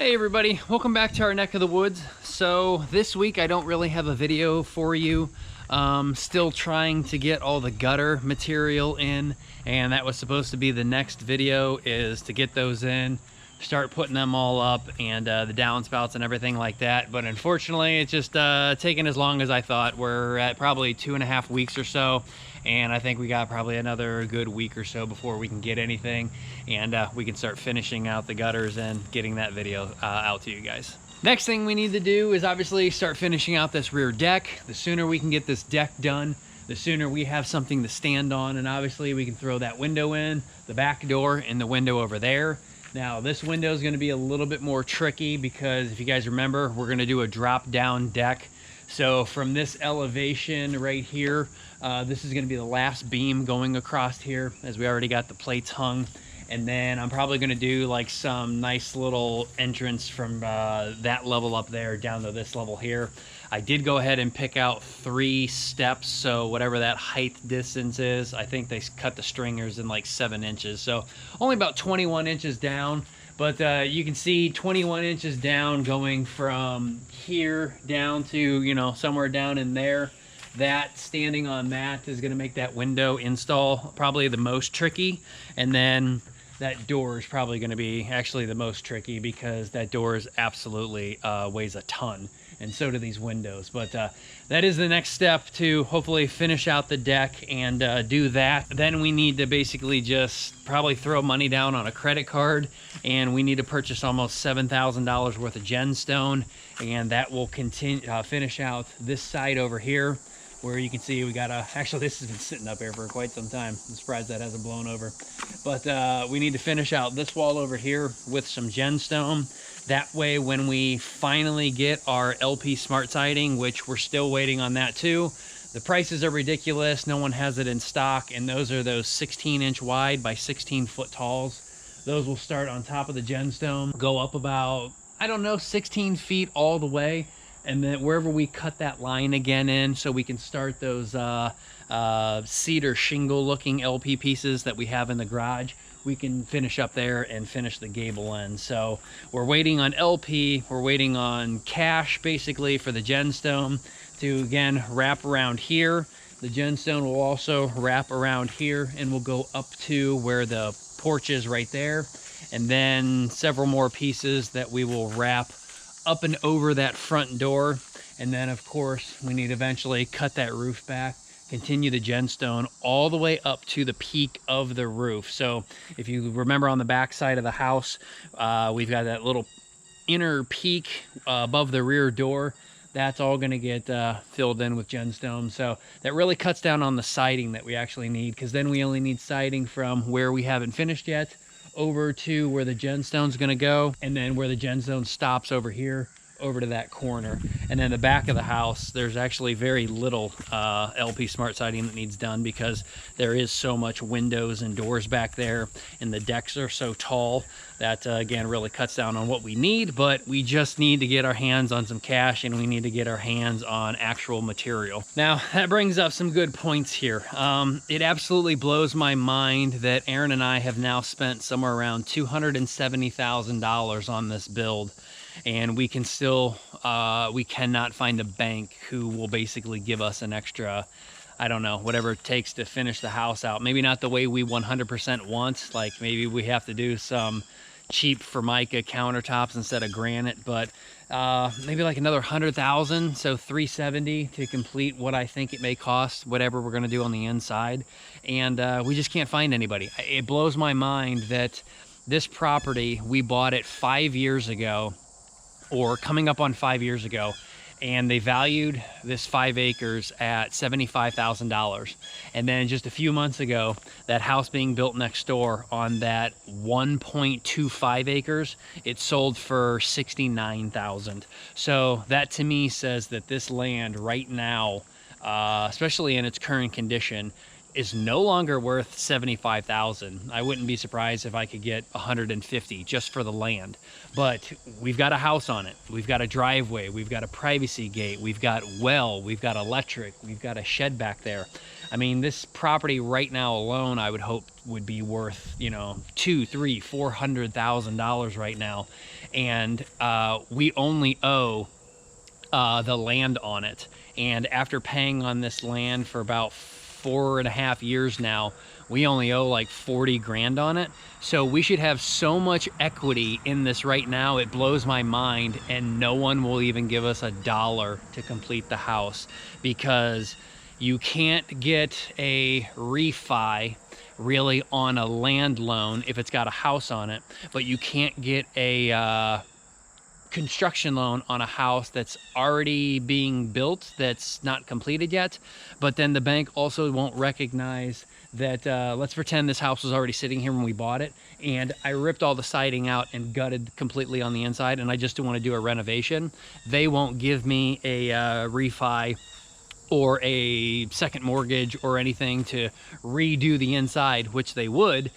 Hey everybody, welcome back to our neck of the woods. So this week I don't really have a video for you. Still trying to get all the gutter material in, and that was supposed to be the next video, is to get those in, start putting them all up, and the downspouts and everything like that. But unfortunately it's just taken as long as I thought. We're at probably 2.5 weeks or so, and I think we got probably another good week or so before we can get anything, and we can start finishing out the gutters and getting that video out to you guys. Next thing we need to do is obviously start finishing out this rear deck. The sooner we can get this deck done, the sooner we have something to stand on, and obviously we can throw that window in, the back door, and the window over there. Now this window is going to be a little bit more tricky because if you guys remember, we're going to do a drop down deck. So from this elevation right here, this is going to be the last beam going across here, as we already got the plates hung. And then I'm probably going to do like some nice little entrance from that level up there down to this level here. I did go ahead and pick out 3 steps, so whatever that height distance is, I think they cut the stringers in like 7 inches, so only about 21 inches down. But you can see 21 inches down, going from here down to, you know, somewhere down in there. That standing on that is going to make that window install probably the most tricky. And then that door is probably going to be actually the most tricky because that door is absolutely weighs a ton, and so do these windows. But that is the next step to hopefully finish out the deck and do that. Then we need to basically just probably throw money down on a credit card, and we need to purchase almost $7,000 worth of gemstone, and that will continue finish out this side over here, where you can see we got actually this has been sitting up here for quite some time. I'm surprised that hasn't blown over. But we need to finish out this wall over here with some gemstone. That way when we finally get our LP smart siding, which we're still waiting on that too, the prices are ridiculous. No one has it in stock, and those are those 16-inch wide by 16-foot talls. Those will start on top of the gemstone, go up about, I don't know, 16 feet all the way. And then wherever we cut that line again in, so we can start those cedar shingle looking LP pieces that we have in the garage, we can finish up there and finish the gable end. So we're waiting on LP, we're waiting on cash basically for the gemstone to again wrap around here. The gemstone will also wrap around here and will go up to where the porch is right there. And then several more pieces that we will wrap up and over that front door. And then of course we need to eventually cut that roof back, continue the gemstone all the way up to the peak of the roof. So if you remember, on the back side of the house, we've got that little inner peak above the rear door. That's all going to get filled in with gemstone. So that really cuts down on the siding that we actually need, because then we only need siding from where we haven't finished yet over to where the gemstone's going to go, and then where the gemstone stops over here over to that corner. And then the back of the house, there's actually very little LP smart siding that needs done, because there is so much windows and doors back there, and the decks are so tall that again really cuts down on what we need. But we just need to get our hands on some cash, and we need to get our hands on actual material. Now that brings up some good points here. It absolutely blows my mind that Aaron and I have now spent somewhere around $270,000 on this build, and we can still we cannot find a bank who will basically give us an extra, I don't know, whatever it takes to finish the house out. Maybe not the way we 100% want, like maybe we have to do some cheap Formica countertops instead of granite, but maybe like another 100,000, so 370 to complete what I think it may cost, whatever we're going to do on the inside. And we just can't find anybody. It blows my mind that this property, we bought it 5 years ago, or coming up on 5 years ago, and they valued this 5 acres at $75,000. And then just a few months ago, that house being built next door on that 1.25 acres, it sold for $69,000. So that to me says that this land right now, especially in its current condition, is no longer worth $75,000. I wouldn't be surprised if I could get $150 just for the land. But we've got a house on it. We've got a driveway. We've got a privacy gate. We've got well. We've got electric. We've got a shed back there. I mean, this property right now alone, I would hope would be worth, you know, $200,000, $300,000, $400,000 right now. And we only owe the land on it. And after paying on this land for about 4.5 years now, we only owe like 40 grand on it. So we should have so much equity in this right now, it blows my mind, and no one will even give us $1 to complete the house, because you can't get a refi really on a land loan if it's got a house on it, but you can't get a construction loan on a house that's already being built, that's not completed yet. But then the bank also won't recognize that, let's pretend this house was already sitting here when we bought it, and I ripped all the siding out and gutted completely on the inside, and I just want to do a renovation. They won't give me a refi or a second mortgage or anything to redo the inside, which they would,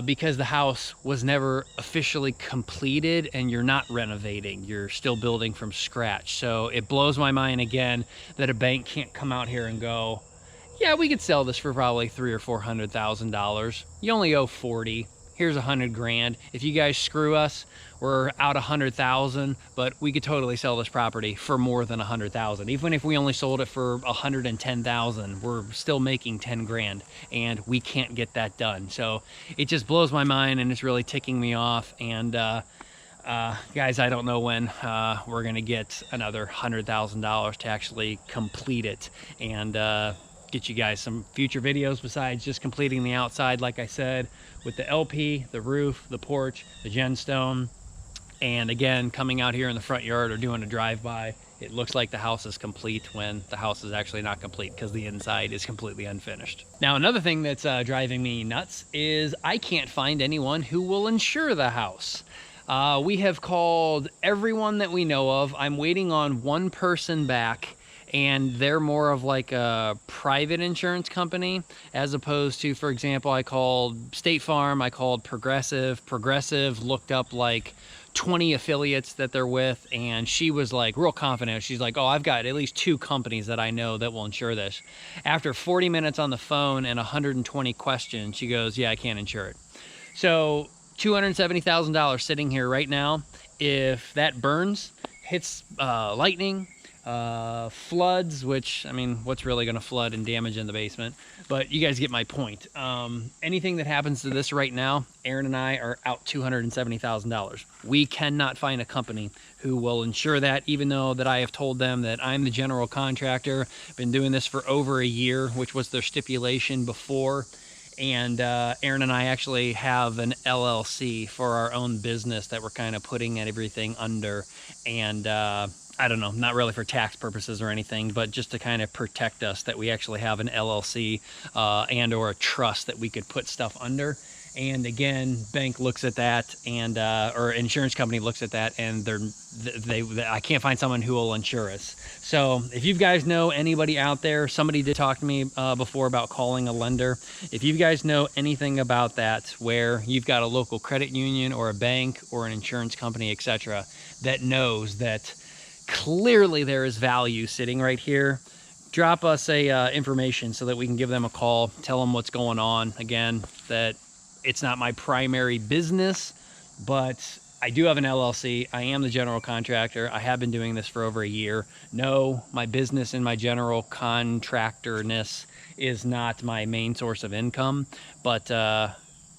because the house was never officially completed, and you're not renovating, you're still building from scratch. So it blows my mind again that a bank can't come out here and go, yeah, we could sell this for probably $300,000 or $400,000. You only owe 40. Here's 100 grand. If you guys screw us, we're out 100,000, but we could totally sell this property for more than 100,000. Even if we only sold it for 110,000, we're still making 10 grand, and we can't get that done. So it just blows my mind, and it's really ticking me off. And guys, I don't know when we're gonna get another $100,000 to actually complete it, and get you guys some future videos besides just completing the outside, like I said, with the LP, the roof, the porch, the gemstone. And again, coming out here in the front yard or doing a drive-by, it looks like the house is complete when the house is actually not complete, because the inside is completely unfinished. Now, another thing that's driving me nuts is I can't find anyone who will insure the house. We have called everyone that we know of. I'm waiting on one person back, and they're more of like a private insurance company, as opposed to, for example, I called State Farm, I called Progressive. Progressive looked up like 20 affiliates that they're with, and she was like real confident. She's like, oh, I've got at least 2 companies that I know that will insure this. After 40 minutes on the phone and 120 questions, she goes, yeah, I can't insure it. So $270,000 sitting here right now. If that burns, hits lightning, floods, which, I mean, what's really going to flood and damage in the basement? But you guys get my point. Anything that happens to this right now, Aaron and I are out $270,000. We cannot find a company who will insure that, even though that I have told them that I'm the general contractor. Been doing this for over a year, which was their stipulation before. And Aaron and I actually have an LLC for our own business that we're kind of putting everything under. And I don't know, not really for tax purposes or anything, but just to kind of protect us, that we actually have an LLC and or a trust that we could put stuff under. And again, bank looks at that, and or insurance company looks at that, and I can't find someone who will insure us. So if you guys know anybody out there, somebody did talk to me before about calling a lender. If you guys know anything about that, where you've got a local credit union or a bank or an insurance company, etc., that knows that clearly there is value sitting right here, drop us a information so that we can give them a call, tell them what's going on. Again, that it's not my primary business, but I do have an LLC. I am the general contractor. I have been doing this for over a year. No, my business and my general contractorness is not my main source of income, but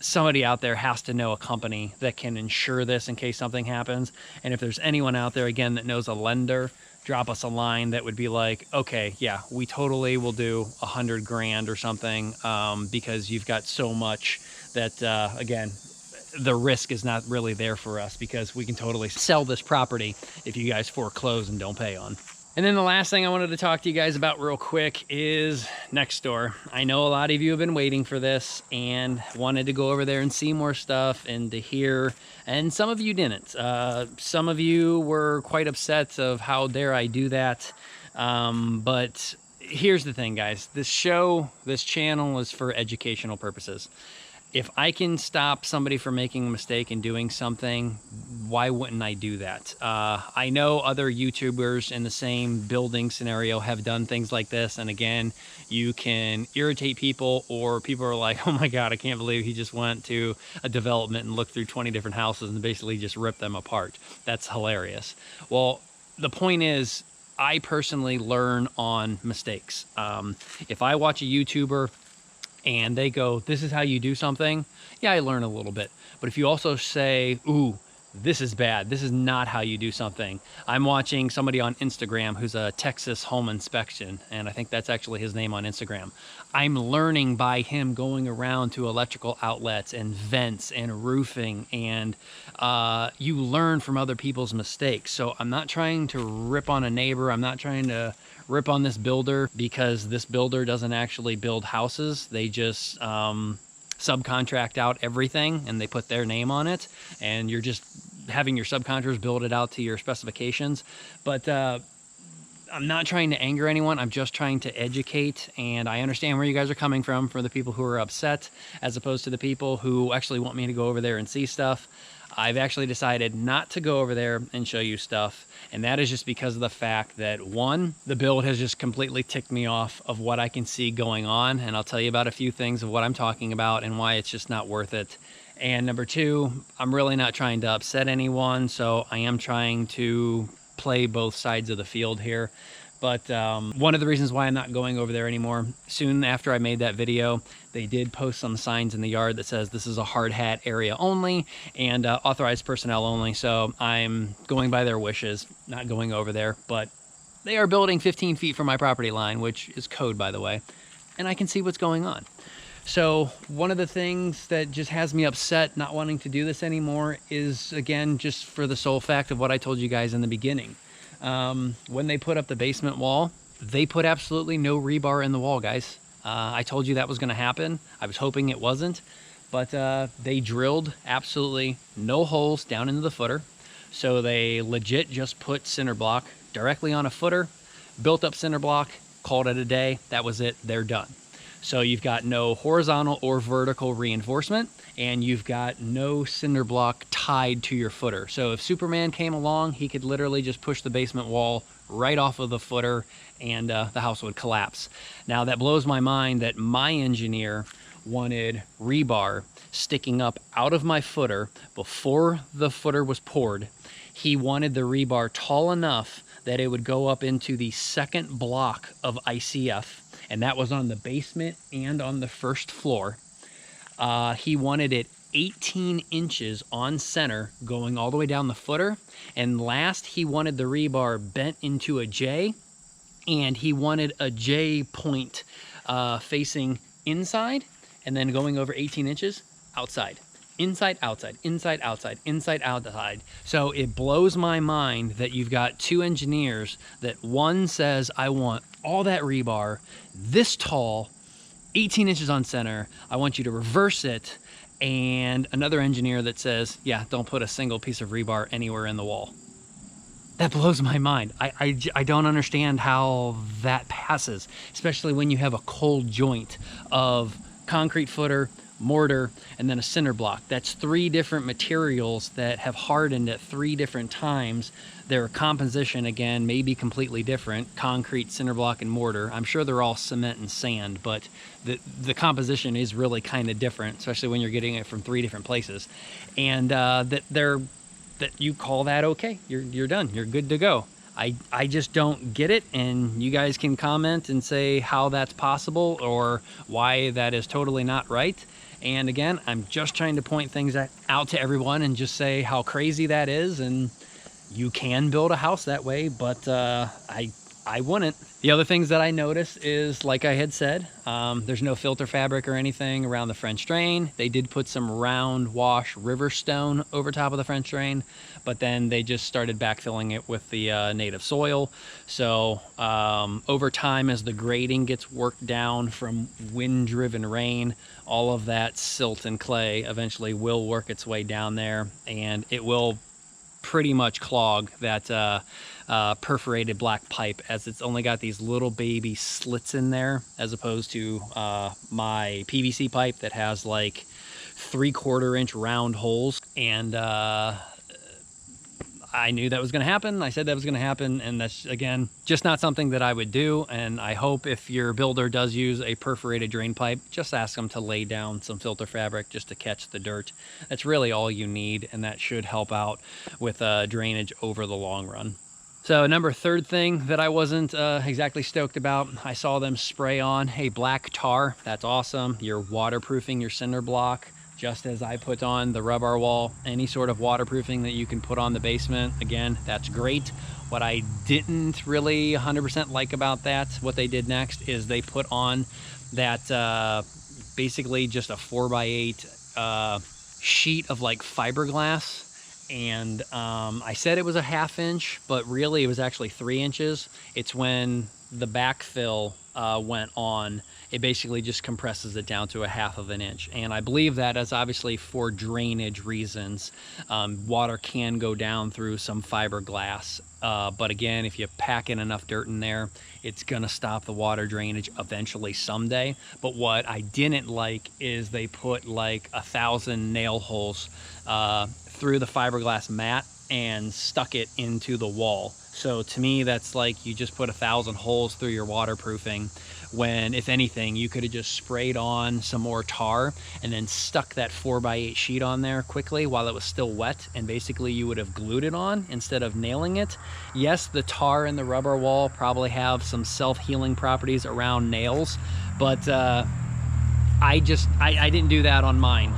somebody out there has to know a company that can insure this in case something happens. And if there's anyone out there, again, that knows a lender, drop us a line that would be like, okay, yeah, we totally will do 100 grand or something, because you've got so much that, again, the risk is not really there for us, because we can totally sell this property if you guys foreclose and don't pay on. And then the last thing I wanted to talk to you guys about real quick is next door. I know a lot of you have been waiting for this and wanted to go over there and see more stuff and to hear, and some of you didn't. Some of you were quite upset of how dare I do that, but here's the thing, guys. This channel is for educational purposes. If I can stop somebody from making a mistake and doing something, why wouldn't I do that? I know other YouTubers in the same building scenario have done things like this. And again, you can irritate people, or people are like, oh my God, I can't believe he just went to a development and looked through 20 different houses and basically just ripped them apart. That's hilarious. Well, the point is, I personally learn on mistakes. If I watch a YouTuber and they go, this is how you do something, yeah, I learn a little bit. But if you also say, ooh, this is bad, this is not how you do something. I'm watching somebody on Instagram who's a Texas home inspection, and I think that's actually his name on Instagram. I'm learning by him going around to electrical outlets and vents and roofing, and you learn from other people's mistakes. So I'm not trying to rip on a neighbor. I'm not trying to rip on this builder, because this builder doesn't actually build houses. They just subcontract out everything and they put their name on it, and you're just having your subcontractors build it out to your specifications. But I'm not trying to anger anyone. I'm just trying to educate, and I understand where you guys are coming from, for the people who are upset as opposed to the people who actually want me to go over there and see stuff. I've actually decided not to go over there and show you stuff, and that is just because of the fact that, one, the build has just completely ticked me off of what I can see going on, and I'll tell you about a few things of what I'm talking about and why it's just not worth it. And number two, I'm really not trying to upset anyone, so I am trying to play both sides of the field here. But one of the reasons why I'm not going over there anymore, soon after I made that video, they did post some signs in the yard that says this is a hard hat area only and authorized personnel only. So I'm going by their wishes, not going over there. But they are building 15 feet from my property line, which is code, by the way, and I can see what's going on. So one of the things that just has me upset not wanting to do this anymore is, again, just for the sole fact of what I told you guys in the beginning. When they put up the basement wall, they put absolutely no rebar in the wall, guys. I told you that was going to happen. I was hoping it wasn't, but they drilled absolutely no holes down into the footer. So they legit just put cinder block directly on a footer, built up cinder block, called it a day. That was it. They're done. So you've got no horizontal or vertical reinforcement, and you've got no cinder block tied to your footer. So if Superman came along, he could literally just push the basement wall right off of the footer, and the house would collapse. Now that blows my mind that my engineer wanted rebar sticking up out of my footer before the footer was poured. He wanted the rebar tall enough that it would go up into the second block of ICF, and that was on the basement and on the first floor. He wanted it 18 inches on center going all the way down the footer, and last he wanted the rebar bent into a J, and he wanted a J point facing inside and then going over 18 inches outside. Inside, outside, inside, outside, inside, outside. So it blows my mind that you've got two engineers that one says, I want all that rebar this tall, 18 inches on center. I want you to reverse it. And another engineer that says, yeah, don't put a single piece of rebar anywhere in the wall. That blows my mind. I don't understand how that passes, especially when you have a cold joint of concrete footer, mortar, and then a cinder block. That's three different materials that have hardened at three different times. Their composition, again, may be completely different. Concrete, cinder block, and mortar. I'm sure they're all cement and sand, but the composition is really kind of different, especially when you're getting it from three different places. And that you call that okay. You're done. You're good to go. I just don't get it, and you guys can comment and say how that's possible or why that is totally not right. And again, I'm just trying to point things out to everyone and just say how crazy that is, and you can build a house that way, but I wouldn't. The other things that I noticed is, like I had said, there's no filter fabric or anything around the French drain. They did put some round wash river stone over top of the French drain, but then they just started backfilling it with the native soil. So over time, as the grading gets worked down from wind-driven rain, all of that silt and clay eventually will work its way down there, and it will pretty much clog that perforated black pipe, as it's only got these little baby slits in there, as opposed to my PVC pipe that has like 3/4 inch round holes. And I knew that was going to happen. I said that was going to happen, and that's, again, just not something that I would do. And I hope if your builder does use a perforated drain pipe, just ask them to lay down some filter fabric just to catch the dirt. That's really all you need, and that should help out with drainage over the long run. So third thing that I wasn't exactly stoked about, I saw them spray on a black tar. That's awesome. You're waterproofing your cinder block, just as I put on the rub-bar wall. Any sort of waterproofing that you can put on the basement, again, that's great. What I didn't really 100% like about that, what they did next, is they put on that basically just a 4x8 sheet of like fiberglass. And I said it was a 1/2 inch, but really it was actually 3 inches. It's when the backfill went on, it basically just compresses it down to a 1/2 inch. And I believe that is obviously for drainage reasons. Water can go down through some fiberglass, but again, if you pack in enough dirt in there, it's gonna stop the water drainage eventually someday. But what I didn't like is they put like 1,000 nail holes through the fiberglass mat and stuck it into the wall. So to me, that's like you just put 1,000 holes through your waterproofing, when if anything, you could have just sprayed on some more tar and then stuck that 4x8 sheet on there quickly while it was still wet, and basically you would have glued it on instead of nailing it. Yes, the tar and the rubber wall probably have some self-healing properties around nails, but I didn't do that on mine.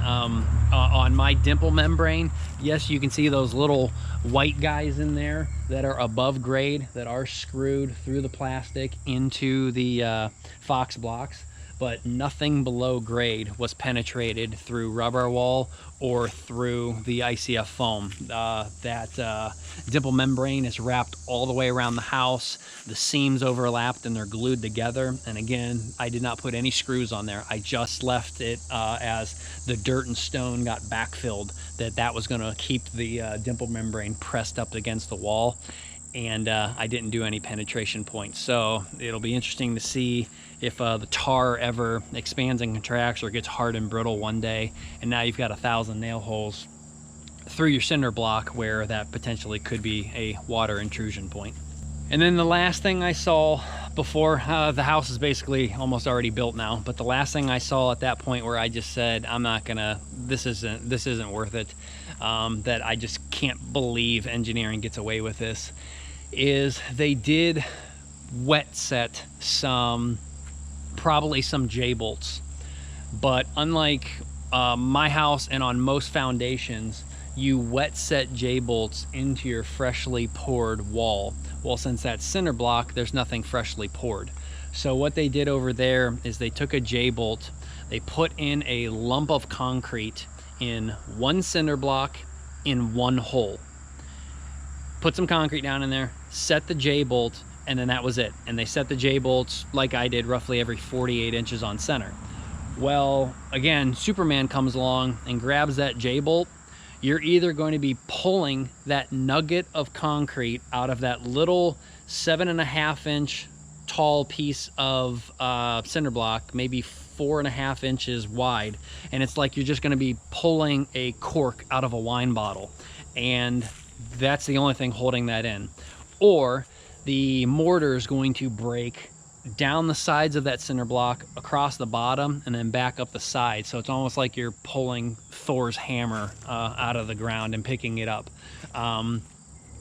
On my dimple membrane, yes, you can see those little white guys in there that are above grade, that are screwed through the plastic into the Fox blocks, but nothing below grade was penetrated through rubber wall or through the ICF foam. That dimple membrane is wrapped all the way around the house. The seams overlapped and they're glued together. And again, I did not put any screws on there. I just left it as the dirt and stone got backfilled, that was going to keep the dimple membrane pressed up against the wall. And I didn't do any penetration points. So it'll be interesting to see if the tar ever expands and contracts or gets hard and brittle one day, and now you've got 1,000 nail holes through your cinder block where that potentially could be a water intrusion point. And then the last thing I saw before, the house is basically almost already built now, but the last thing I saw at that point where I just said, I'm not gonna, this isn't worth it, that I just can't believe engineering gets away with this, is they did wet set probably some J-bolts. But unlike my house and on most foundations, you wet set J-bolts into your freshly poured wall. Well, since that's cinder block, there's nothing freshly poured. So what they did over there is they took a J-bolt, they put in a lump of concrete in one cinder block in one hole. Put some concrete down in there, set the J-bolt, and then that was it. And they set the J-bolts, like I did, roughly every 48 inches on center. Well, again, Superman comes along and grabs that J-bolt. You're either going to be pulling that nugget of concrete out of that little 7.5 inch tall piece of cinder block, maybe 4.5 inches wide, and it's like you're just going to be pulling a cork out of a wine bottle, and that's the only thing holding that in. Or the mortar is going to break down the sides of that cinder block, across the bottom, and then back up the side. So it's almost like you're pulling Thor's hammer out of the ground and picking it up.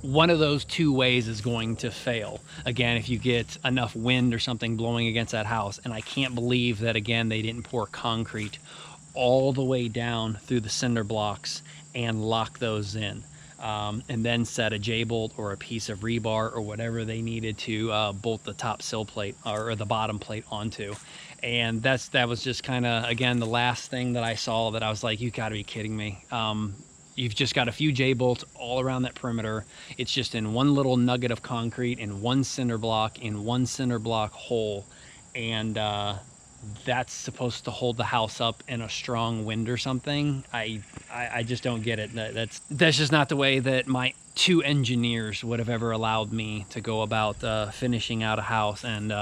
One of those two ways is going to fail. Again, if you get enough wind or something blowing against that house. And I can't believe that, again, they didn't pour concrete all the way down through the cinder blocks and lock those in. And then set a J-bolt or a piece of rebar or whatever they needed to bolt the top sill plate or the bottom plate onto. And that was just kind of, again, the last thing that I saw that I was like, you gotta be kidding me. You've just got a few J-bolts all around that perimeter. It's just in one little nugget of concrete in one cinder block hole. And that's supposed to hold the house up in a strong wind or something. I just don't get it. That's just not the way that my two engineers would have ever allowed me to go about finishing out a house and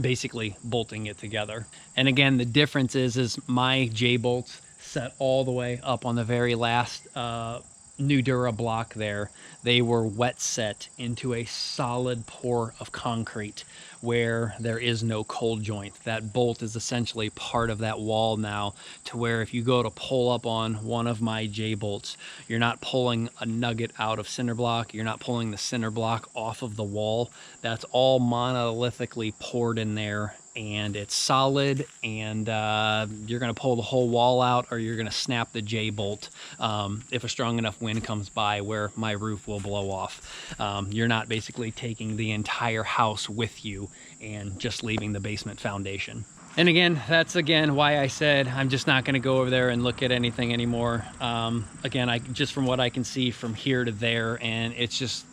basically bolting it together. And again, the difference is my J-bolts set all the way up on the very last Nudura block there. They were wet set into a solid pour of concrete where there is no cold joint. That bolt is essentially part of that wall now, to where if you go to pull up on one of my J-bolts, you're not pulling a nugget out of cinder block, you're not pulling the cinder block off of the wall. That's all monolithically poured in there, and it's solid, and you're going to pull the whole wall out, or you're going to snap the J-bolt if a strong enough wind comes by where my roof will blow off. You're not basically taking the entire house with you and just leaving the basement foundation. And again, that's why I said I'm just not going to go over there and look at anything anymore. Again, just from what I can see from here to there, and it's just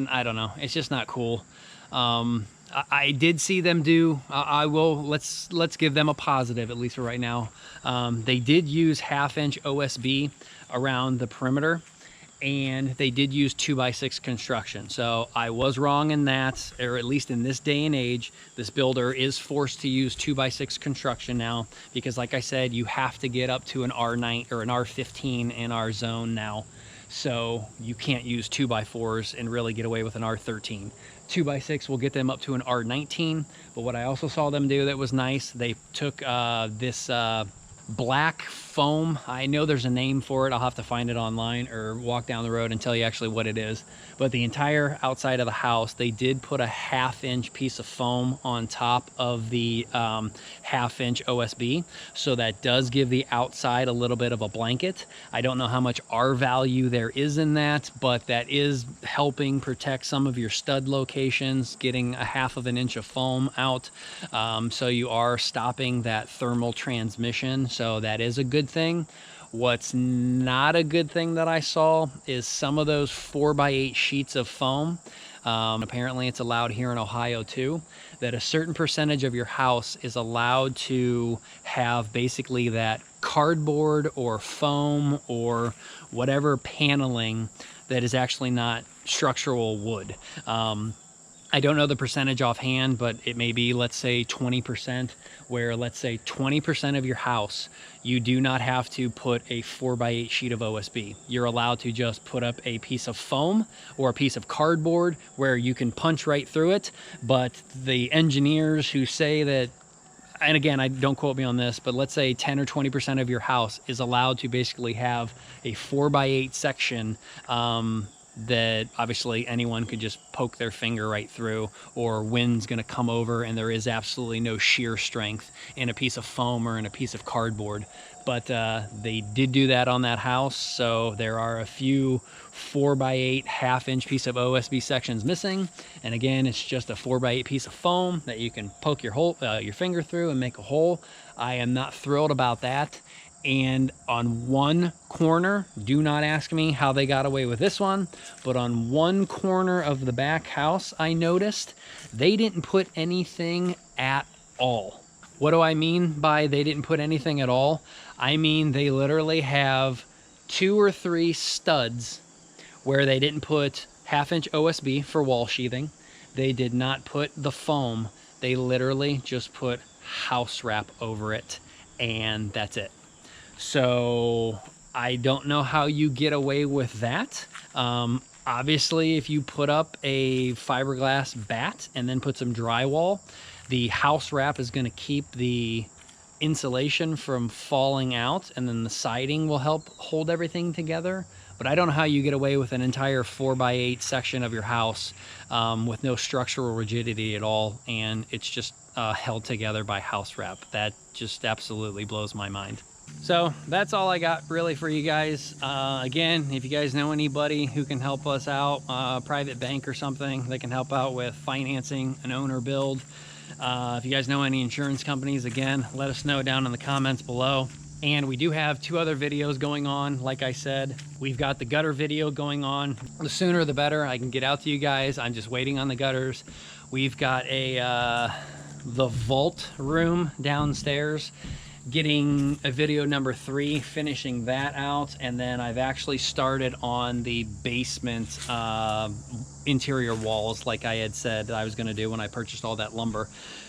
I don't know, it's just not cool. I did see them do, let's give them a positive, at least for right now. They did use 1/2-inch OSB around the perimeter, and they did use 2x6 construction. So I was wrong in that, or at least in this day and age, this builder is forced to use 2x6 construction now, because like I said, you have to get up to an R9 or an R15 in our zone now. So you can't use 2x4s and really get away with an R13. 2x6 will get them up to an R19. But what I also saw them do that was nice, they took this black foam. I know there's a name for it. I'll have to find it online or walk down the road and tell you actually what it is. But the entire outside of the house, they did put a 1/2-inch piece of foam on top of the 1/2-inch OSB. So that does give the outside a little bit of a blanket. I don't know how much R value there is in that, but that is helping protect some of your stud locations, getting a 1/2 inch of foam out. So you are stopping that thermal transmission. So that is a good thing. What's not a good thing that I saw is some of those 4x8 sheets of foam. Apparently it's allowed here in Ohio too, that a certain percentage of your house is allowed to have basically that cardboard or foam or whatever paneling that is actually not structural wood. I don't know the percentage offhand, but it may be, let's say 20%, where let's say 20% of your house, you do not have to put a 4x8 sheet of OSB. You're allowed to just put up a piece of foam or a piece of cardboard where you can punch right through it. But the engineers who say that, and again, I don't quote me on this, but let's say 10 or 20% of your house is allowed to basically have a 4x8 section, that obviously anyone could just poke their finger right through, or wind's going to come over and there is absolutely no shear strength in a piece of foam or in a piece of cardboard. But they did do that on that house, so there are a few 4x8 1/2-inch piece of OSB sections missing. And again, it's just a 4x8 piece of foam that you can poke your finger through and make a hole. I am not thrilled about that. And on one corner, do not ask me how they got away with this one, but on one corner of the back house, I noticed they didn't put anything at all. What do I mean by they didn't put anything at all? I mean they literally have 2 or 3 studs where they didn't put 1/2-inch OSB for wall sheathing. They did not put the foam. They literally just put house wrap over it, and that's it. So I don't know how you get away with that. Obviously, if you put up a fiberglass bat and then put some drywall, the house wrap is going to keep the insulation from falling out, and then the siding will help hold everything together. But I don't know how you get away with an entire 4x8 section of your house with no structural rigidity at all, and it's just held together by house wrap. That just absolutely blows my mind. So that's all I got really for you guys. Again, if you guys know anybody who can help us out, a private bank or something that can help out with financing an owner build. If you guys know any insurance companies, again, let us know down in the comments below. And we do have 2 other videos going on. Like I said, we've got the gutter video going on. The sooner the better I can get out to you guys. I'm just waiting on the gutters. We've got a the vault room downstairs, getting a video number 3, finishing that out, and then I've actually started on the basement interior walls like I had said I was going to do when I purchased all that lumber.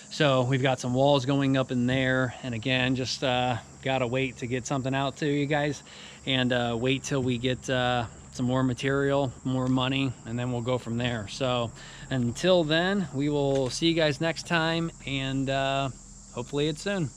So we've got some walls going up in there, and again, just gotta wait to get something out to you guys, and wait till we get some more material, more money, and then we'll go from there. So until then, we will see you guys next time, and hopefully it's soon.